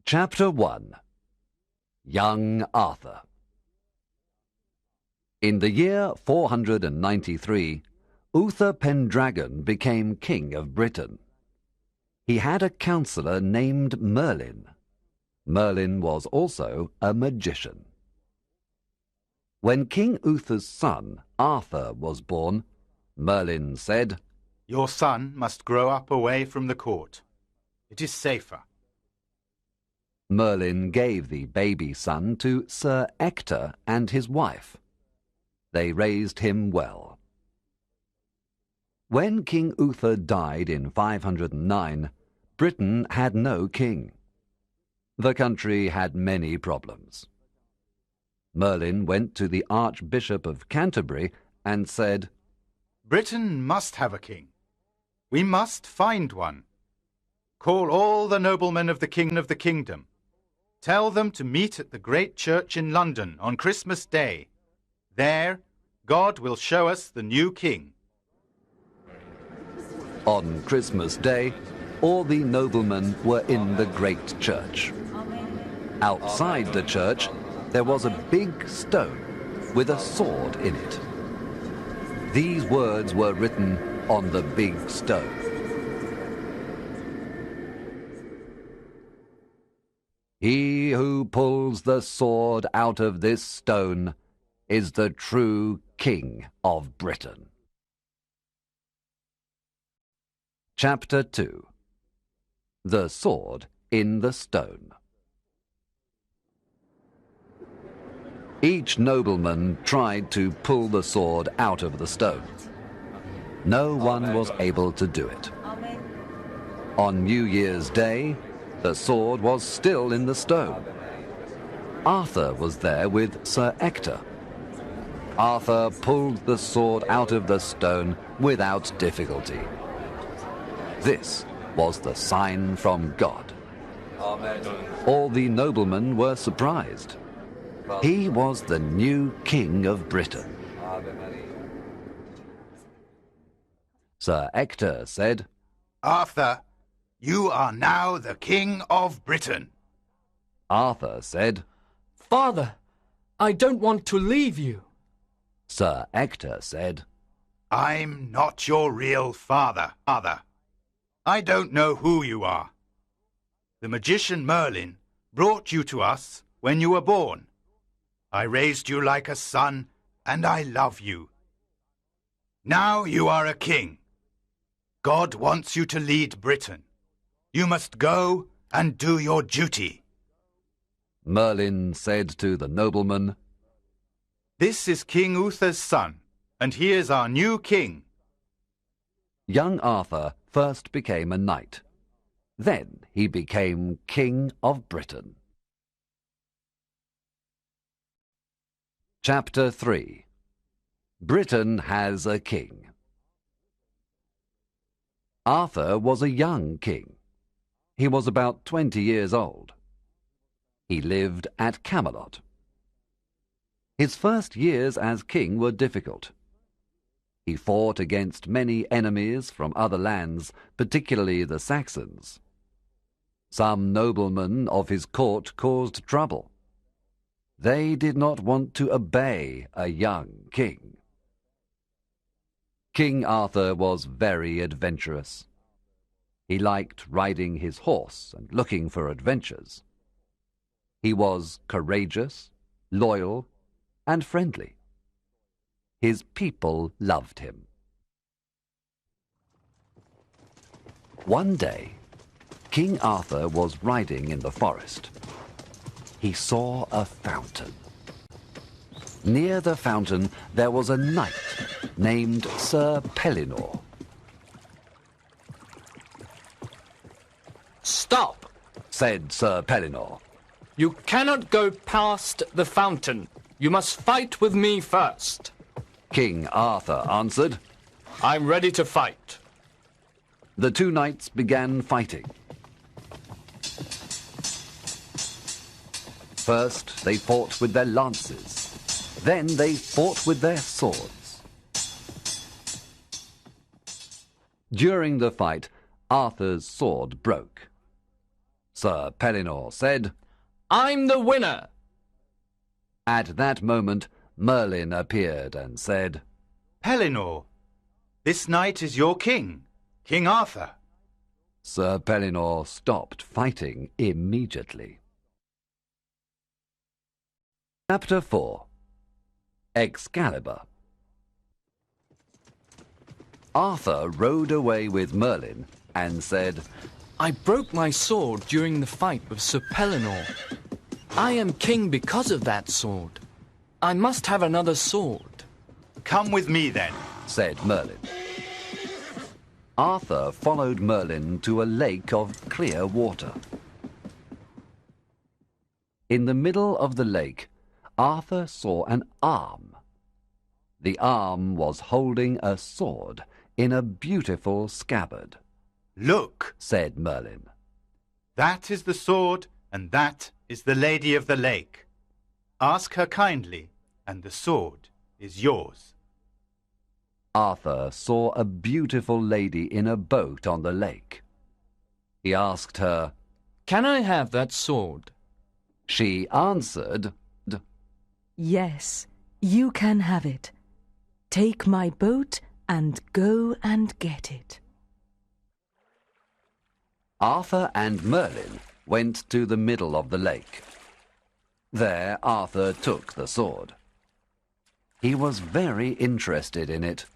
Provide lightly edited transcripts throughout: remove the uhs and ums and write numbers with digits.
Chapter 1. Young Arthur. In the year 493, Uther Pendragon became king of Britain. He had a counsellor named Merlin. Merlin was also a magician. When King Uther's son, Arthur, was born, Merlin said, "Your son must grow up away from the court. It is safer." Merlin gave the baby son to Sir Ector and his wife. They raised him well. When King Uther died in 509, Britain had no king. The country had many problems. Merlin went to the Archbishop of Canterbury and said, "Britain must have a king. We must find one. Call all the noblemen of the king of the kingdom. Tell them to meet at the great church in London on Christmas Day. There, God will show us the new king." On Christmas Day, all the noblemen were in the great church. Outside the church, there was a big stone with a sword in it. These words were written on the big stone. "He who pulls the sword out of this stone is the true King of Britain." Chapter 2. The Sword in the Stone. Each nobleman tried to pull the sword out of the stone. No one was able to do it. On New Year's Day, the sword was still in the stone. Arthur was there with Sir Ector. Arthur pulled the sword out of the stone without difficulty. This was the sign from God. All the noblemen were surprised. He was the new king of Britain. Sir Ector said, "Arthur, you are now the king of Britain." Arthur said, "Father, I don't want to leave you." Sir Ector said, "I'm not your real father. I don't know who you are. The magician Merlin brought you to us when you were born. I raised you like a son, and I love you. Now you are a king. God wants you to lead Britain. You must go and do your duty." Merlin said to the nobleman, "This is King Uther's son, and he is our new king." Young Arthur first became a knight. Then he became King of Britain. Chapter 3. Britain has a king. Arthur was a young king. He was about 20 years old. He lived at Camelot. His first years as king were difficult. He fought against many enemies from other lands, particularly the Saxons. Some noblemen of his court caused trouble. They did not want to obey a young king. King Arthur was very adventurous. He liked riding his horse and looking for adventures. He was courageous, loyal, and friendly. His people loved him. One day, King Arthur was riding in the forest. He saw a fountain. Near the fountain there was a knight named Sir Pellinore. "Stop," said Sir Pellinore. "You cannot go past the fountain. You must fight with me first." King Arthur answered, "I'm ready to fight." The two knights began fighting. First they fought with their lances. Then they fought with their swords. During the fight, Arthur's sword broke. Sir Pellinore said, I'm the winner. At that moment, Merlin appeared and said, Pellinore, this knight is your king, King Arthur. Sir Pellinore stopped fighting immediately. Chapter 4. Excalibur. Arthur rode away with Merlin and said, I broke my sword during the fight with Sir Pellinore. I am king because of that sword. I must have another sword. Come with me then, said Merlin. Arthur followed Merlin to a lake of clear water. In the middle of the lake, Arthur saw an arm. The arm was holding a sword in a beautiful scabbard. Look, said Merlin. That is the sword, and that is the Lady of the Lake. Ask her kindly, and the sword is yours. Arthur saw a beautiful lady in a boat on the lake. He asked her, Can I have that sword? She answered, Yes, you can have it. Take my boat and go and get it. Arthur and Merlin went to the middle of the lake. There Arthur took the sword. He was very interested in it.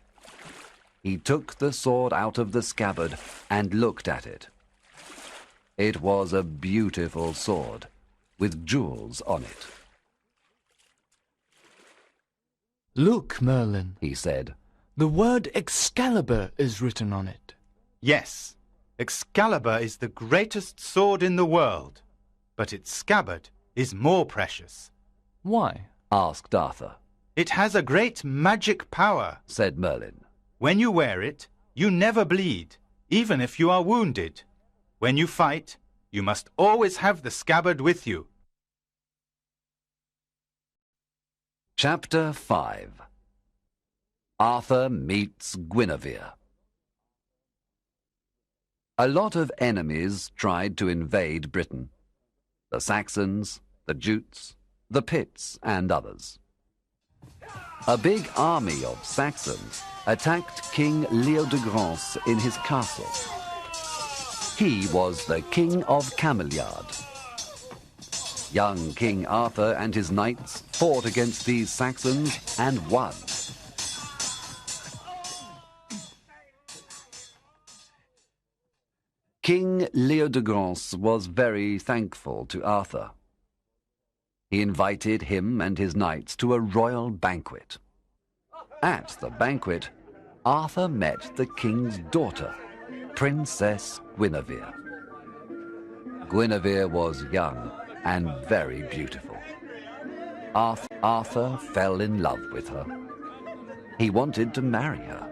He took the sword out of the scabbard and looked at it. It was a beautiful sword, with jewels on it. Look, Merlin, he said. The word Excalibur is written on it. Yes, Excalibur is the greatest sword in the world, but its scabbard is more precious. Why? Asked Arthur. It has a great magic power, said Merlin. When you wear it, you never bleed, even if you are wounded. When you fight, you must always have the scabbard with you. Chapter 5. Arthur meets Guinevere. A lot of enemies tried to invade Britain. The Saxons, the Jutes, the Pits, and others. A big army of Saxons attacked King Leodegrance in his castle. He was the King of Cameliard. Young King Arthur and his knights fought against these Saxons and won. King Leodegrance was very thankful to Arthur. He invited him and his knights to a royal banquet. At the banquet, Arthur met the king's daughter, Princess Guinevere. Guinevere was young and very beautiful. Arthur fell in love with her. He wanted to marry her.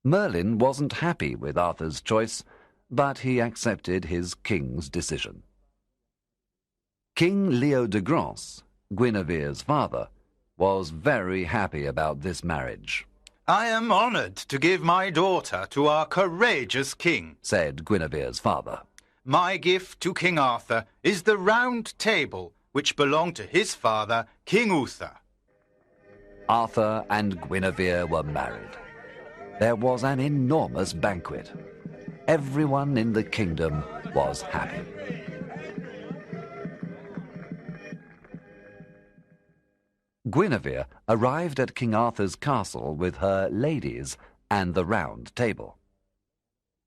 Merlin wasn't happy with Arthur's choice, but he accepted his king's decision. King Leodegrance, Guinevere's father, was very happy about this marriage. I am honored to give my daughter to our courageous king, said Guinevere's father. My gift to King Arthur is the round table which belonged to his father, King Uther. Arthur and Guinevere were married. There was an enormous banquet. Everyone in the kingdom was happy. Guinevere arrived at King Arthur's castle with her ladies and the round table.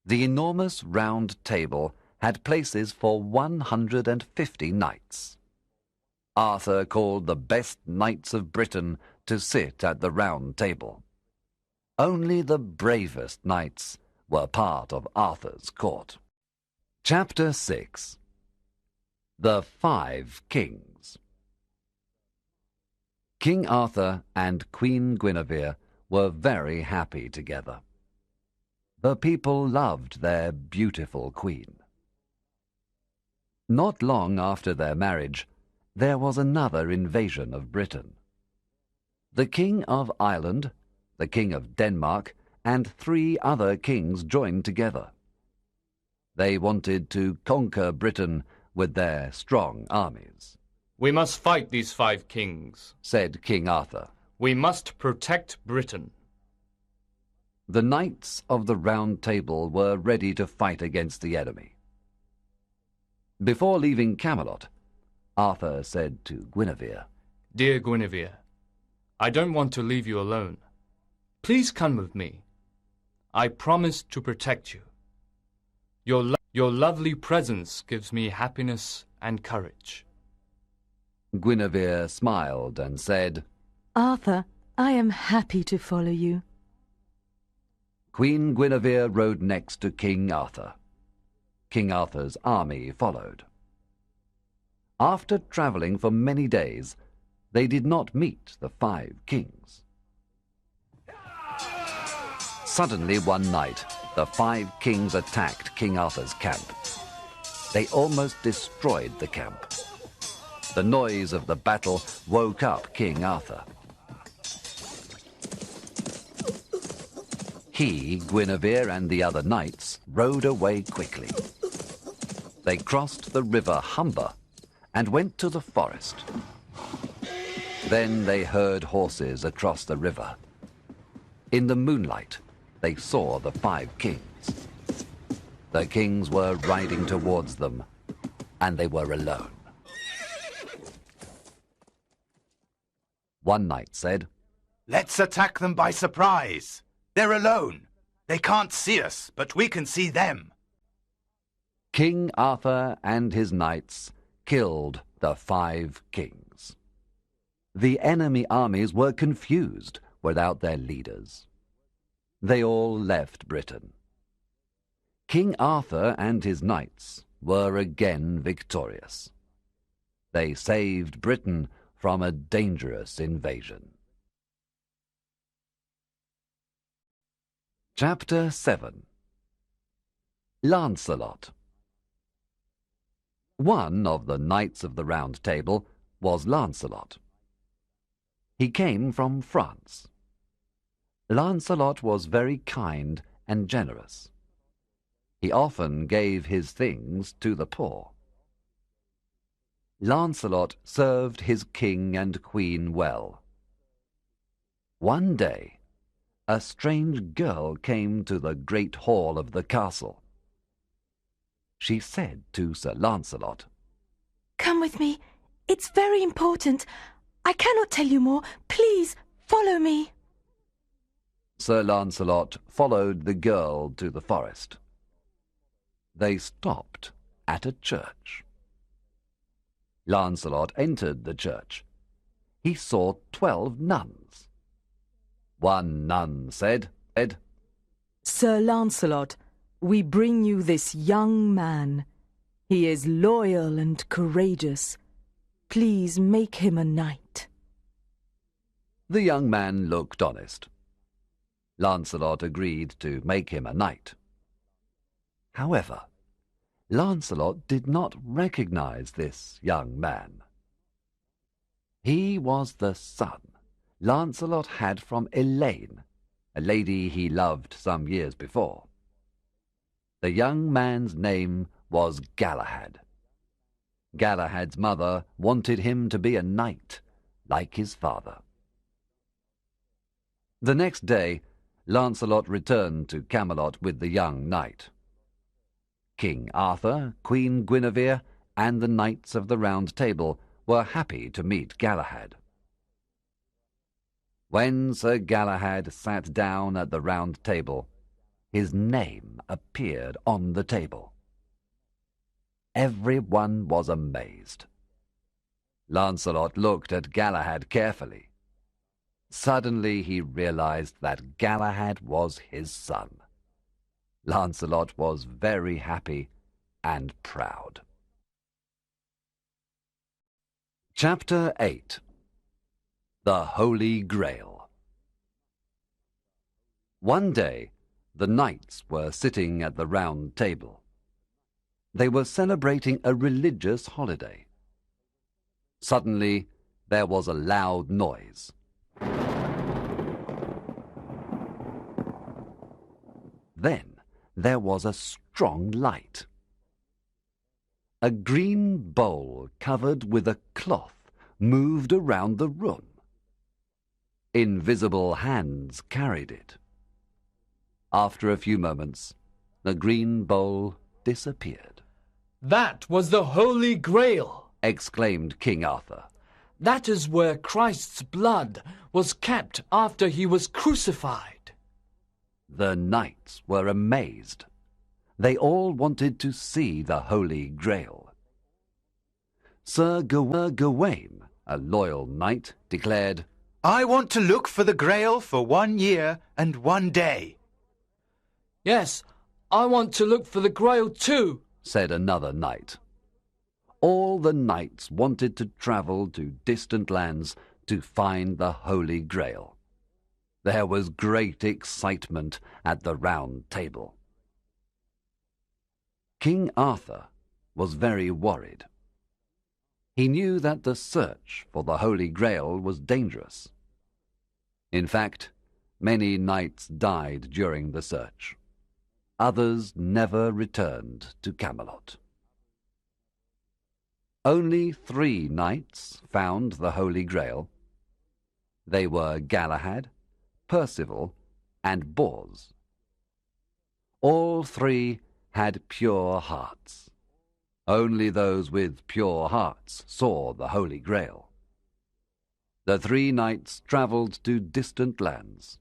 The enormous round table had places for 150 knights. Arthur called the best knights of Britain to sit at the round table. Only the bravest knights were part of Arthur's court. Chapter 6. The 5 Kings. King Arthur and Queen Guinevere were very happy together. The people loved their beautiful queen. Not long after their marriage, there was another invasion of Britain. The King of Ireland, the King of Denmark, and 3 other kings joined together. They wanted to conquer Britain with their strong armies. We must fight these 5 kings, said King Arthur. We must protect Britain. The knights of the Round Table were ready to fight against the enemy. Before leaving Camelot, Arthur said to Guinevere, Dear Guinevere, I don't want to leave you alone. Please come with me. I promise to protect you. Your lovely presence gives me happiness and courage. Guinevere smiled and said, Arthur, I am happy to follow you. Queen Guinevere rode next to King Arthur. King Arthur's army followed. After travelling for many days, they did not meet the 5 kings. Suddenly one night, the 5 kings attacked King Arthur's camp. They almost destroyed the camp. The noise of the battle woke up King Arthur. He, Guinevere, and the other knights rode away quickly. They crossed the river Humber and went to the forest. Then they heard horses across the river. In the moonlight, they saw the 5 kings. The kings were riding towards them, and they were alone. One knight said, Let's attack them by surprise. They're alone. They can't see us, but we can see them. King Arthur and his knights killed the 5 kings. The enemy armies were confused without their leaders. They all left Britain. King Arthur and his knights were again victorious. They saved Britain from a dangerous invasion. Chapter 7. Lancelot. One of the Knights of the Round Table was Lancelot. He came from France. Lancelot was very kind and generous. He often gave his things to the poor. Lancelot served his king and queen well. One day, a strange girl came to the great hall of the castle. She said to Sir Lancelot, Come with me. It's very important. I cannot tell you more. Please, follow me. Sir Lancelot followed the girl to the forest. They stopped at a church. Lancelot entered the church. He saw 12 nuns. One nun said, Sir Lancelot, we bring you this young man. He is loyal and courageous. Please make him a knight. The young man looked honest. Lancelot agreed to make him a knight. However, Lancelot did not recognize this young man. He was the son Lancelot had from Elaine, a lady he loved some years before. The young man's name was Galahad. Galahad's mother wanted him to be a knight, like his father. The next day, Lancelot returned to Camelot with the young knight. King Arthur, Queen Guinevere, and the Knights of the Round Table were happy to meet Galahad. When Sir Galahad sat down at the Round Table, his name appeared on the table. Everyone was amazed. Lancelot looked at Galahad carefully. Suddenly he realized that Galahad was his son. Lancelot was very happy and proud. Chapter 8. The Holy Grail. One day, the knights were sitting at the Round Table. They were celebrating a religious holiday. Suddenly, there was a loud noise. Then there was a strong light. A green bowl covered with a cloth moved around the room. Invisible hands carried it. After a few moments, the green bowl disappeared. That was the Holy Grail! Exclaimed King Arthur. That is where Christ's blood was kept after he was crucified. The knights were amazed. They all wanted to see the Holy Grail. Sir Gawain, a loyal knight, declared, I want to look for the Grail for 1 year and 1 day. Yes, I want to look for the Grail too, said another knight. All the knights wanted to travel to distant lands to find the Holy Grail. There was great excitement at the Round Table. King Arthur was very worried. He knew that the search for the Holy Grail was dangerous. In fact, many knights died during the search. Others never returned to Camelot. Only 3 knights found the Holy Grail. They were Galahad, Percival, and Bors. All 3 had pure hearts. Only those with pure hearts saw the Holy Grail. The 3 knights travelled to distant lands.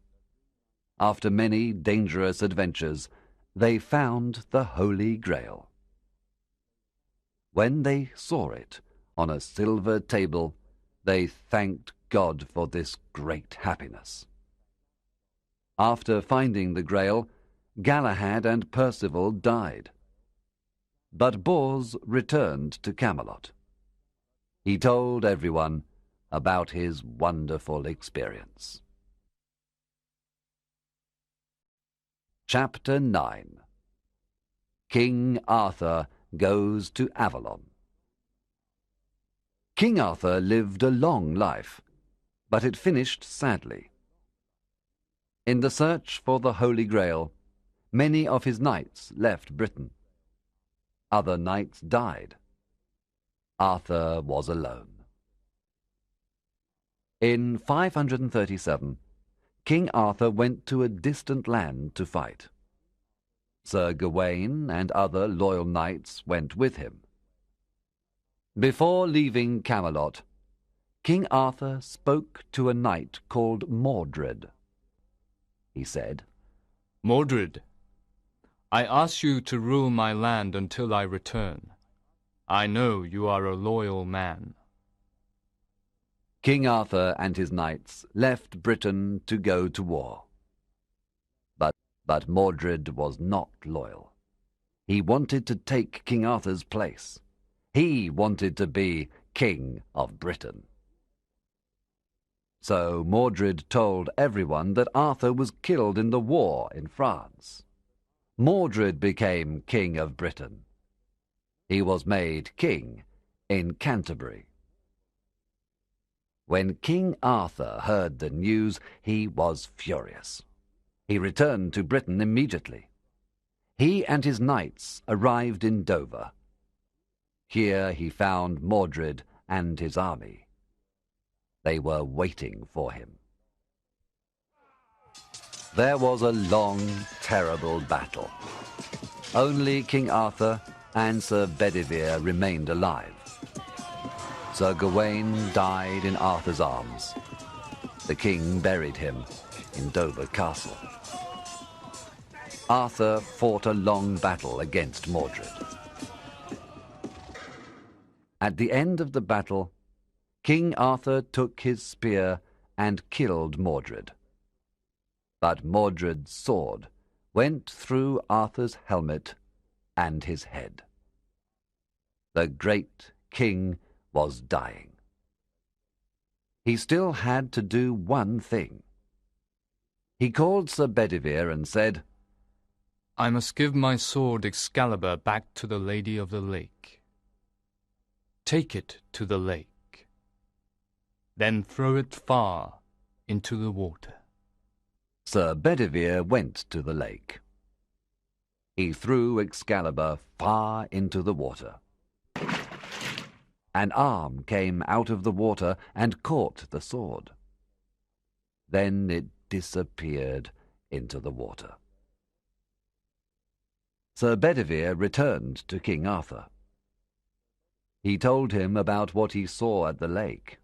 After many dangerous adventures, they found the Holy Grail. When they saw it on a silver table, they thanked God for this great happiness. After finding the Grail, Galahad and Percival died. But Bors returned to Camelot. He told everyone about his wonderful experience. Chapter 9. King Arthur goes to Avalon. King Arthur lived a long life, but it finished sadly. In the search for the Holy Grail, many of his knights left Britain. Other knights died. Arthur was alone. In 537, King Arthur went to a distant land to fight. Sir Gawain and other loyal knights went with him. Before leaving Camelot, King Arthur spoke to a knight called Mordred. He said, Mordred, I ask you to rule my land until I return. I know you are a loyal man. King Arthur and his knights left Britain to go to war. But Mordred was not loyal. He wanted to take King Arthur's place. He wanted to be King of Britain. So Mordred told everyone that Arthur was killed in the war in France. Mordred became King of Britain. He was made king in Canterbury. When King Arthur heard the news, he was furious. He returned to Britain immediately. He and his knights arrived in Dover. Here he found Mordred and his army. They were waiting for him. There was a long, terrible battle. Only King Arthur and Sir Bedivere remained alive. Sir Gawain died in Arthur's arms. The king buried him in Dover Castle. Arthur fought a long battle against Mordred. At the end of the battle, King Arthur took his spear and killed Mordred. But Mordred's sword went through Arthur's helmet and his head. The great king was dying. He still had to do one thing. He called Sir Bedivere and said, I must give my sword Excalibur back to the Lady of the Lake. Take it to the lake. Then throw it far into the water. Sir Bedivere went to the lake. He threw Excalibur far into the water. An arm came out of the water and caught the sword. Then it disappeared into the water. Sir Bedivere returned to King Arthur. He told him about what he saw at the lake.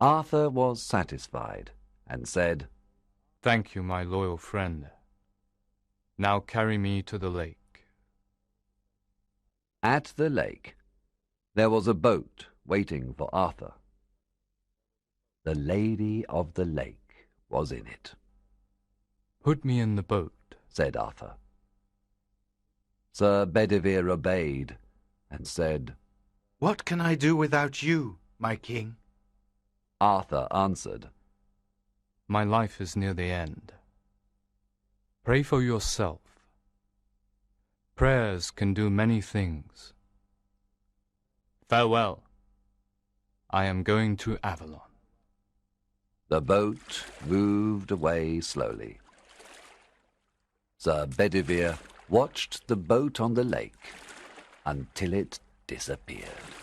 Arthur was satisfied and said, "Thank you, my loyal friend. Now carry me to the lake." At the lake, there was a boat waiting for Arthur. The Lady of the Lake was in it. "Put me in the boat," said Arthur. Sir Bedivere obeyed and said, "What can I do without you, my king?" Arthur answered, "My life is near the end. Pray for yourself. Prayers can do many things. Farewell. I am going to Avalon." The boat moved away slowly. Sir Bedivere watched the boat on the lake until it disappeared.